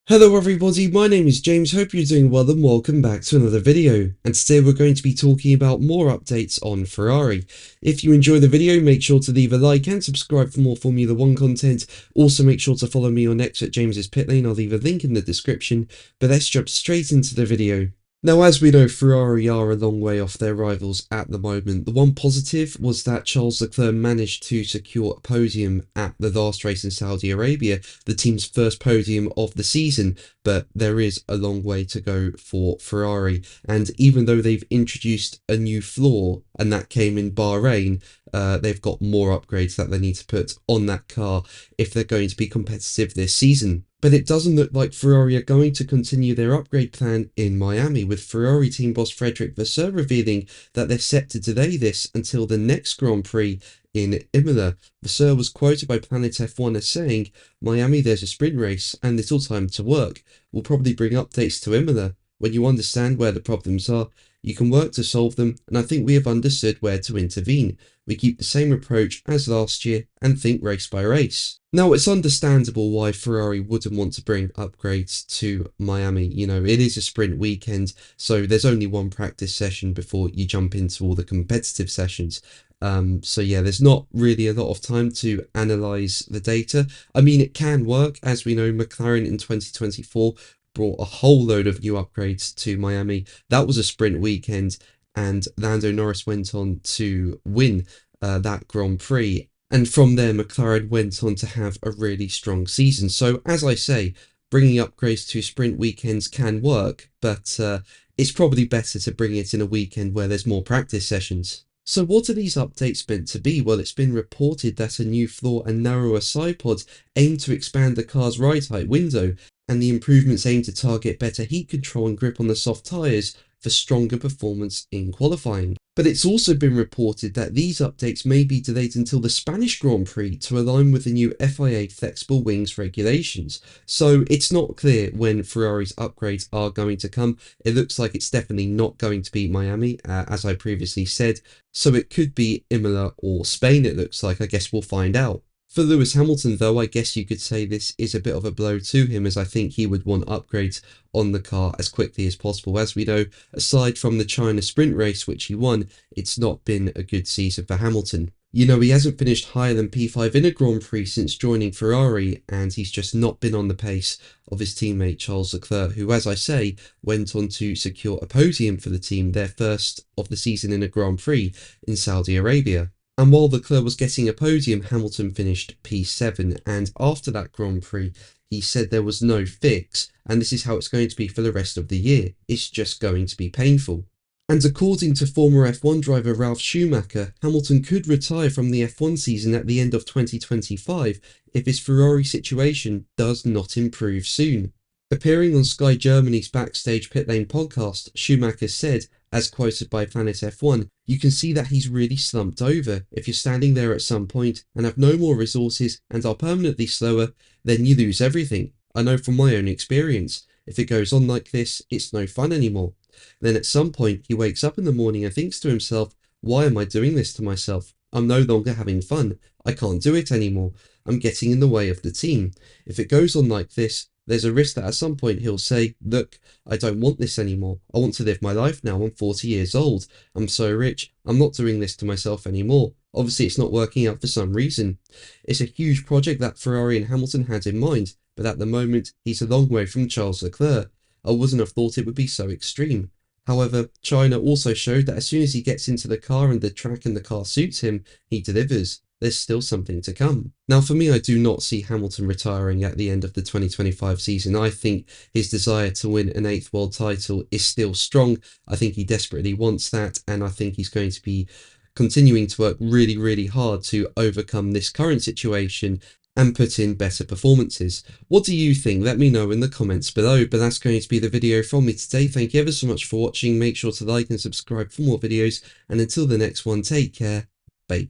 Hello everybody, my name is James, hope you're doing well and welcome back to another video. And today we're going to be talking about more updates on Ferrari. If you enjoy the video, make sure to leave a like and subscribe for more Formula 1 content. Also make sure to follow me on X at James's Pit Lane, I'll leave a link in the description. But let's jump straight into the video. Now, as we know, Ferrari are a long way off their rivals at the moment. The one positive was that Charles Leclerc managed to secure a podium at the last race in Saudi Arabia, the team's first podium of the season, but there is a long way to go for Ferrari. And even though they've introduced a new floor, and that came in Bahrain, they've got more upgrades that they need to put on that car if they're going to be competitive this season. But it doesn't look like Ferrari are going to continue their upgrade plan in Miami, with Ferrari team boss Frederick Vasseur revealing that they're set to delay this until the next Grand Prix in Imola. Vasseur was quoted by Planet F1 as saying, "Miami, there's a sprint race and little time to work. We'll probably bring updates to Imola. When you understand where the problems are, you can work to solve them, and I think we have understood where to intervene. We keep the same approach as last year and think race by race." Now, it's understandable why Ferrari wouldn't want to bring upgrades to Miami. You know, it is a sprint weekend, so there's only one practice session before you jump into all the competitive sessions. So yeah, there's not really a lot of time to analyze the data. I mean, it can work. As we know, McLaren in 2024 brought a whole load of new upgrades to Miami. That was a sprint weekend, and Lando Norris went on to win that Grand Prix. And from there, McLaren went on to have a really strong season. So as I say, bringing upgrades to sprint weekends can work, but it's probably better to bring it in a weekend where there's more practice sessions. So what are these updates meant to be? Well, it's been reported that a new floor and narrower side pods aim to expand the car's ride height window, and the improvements aim to target better heat control and grip on the soft tyres for stronger performance in qualifying. But it's also been reported that these updates may be delayed until the Spanish Grand Prix to align with the new FIA flexible wings regulations. So it's not clear when Ferrari's upgrades are going to come. It looks like it's definitely not going to be Miami, as I previously said. So it could be Imola or Spain, it looks like. I guess we'll find out. For Lewis Hamilton, though, I guess you could say this is a bit of a blow to him, as I think he would want upgrades on the car as quickly as possible. As we know, aside from the China sprint race, which he won, it's not been a good season for Hamilton. You know, he hasn't finished higher than P5 in a Grand Prix since joining Ferrari, and he's just not been on the pace of his teammate Charles Leclerc, who, as I say, went on to secure a podium for the team, their first of the season in a Grand Prix in Saudi Arabia. And while Leclerc was getting a podium, Hamilton finished P7, and after that Grand Prix, he said there was no fix, and this is how it's going to be for the rest of the year. It's just going to be painful. And according to former F1 driver Ralf Schumacher, Hamilton could retire from the F1 season at the end of 2025 if his Ferrari situation does not improve soon. Appearing on Sky Germany's Backstage Pit Lane podcast, Schumacher said, as quoted by Planet F1, "You can see that he's really slumped over. If you're standing there at some point and have no more resources and are permanently slower, then you lose everything. I know from my own experience. If it goes on like this, it's no fun anymore. Then at some point he wakes up in the morning and thinks to himself, why am I doing this to myself? I'm no longer having fun. I can't do it anymore. I'm getting in the way of the team. If it goes on like this, there's a risk that at some point he'll say, look, I don't want this anymore. I want to live my life now. I'm 40 years old. I'm so rich. I'm not doing this to myself anymore. Obviously, it's not working out for some reason. It's a huge project that Ferrari and Hamilton had in mind, but at the moment, he's a long way from Charles Leclerc. I wouldn't have thought it would be so extreme. However, China also showed that as soon as he gets into the car and the track and the car suits him, he delivers. There's still something to come. Now, for me, I do not see Hamilton retiring at the end of the 2025 season. I think his desire to win an 8th world title is still strong. I think he desperately wants that, and I think he's going to be continuing to work really, really hard to overcome this current situation and put in better performances. What do you think? Let me know in the comments below. But that's going to be the video from me today. Thank you ever so much for watching. Make sure to like and subscribe for more videos, and until the next one, take care. Bye.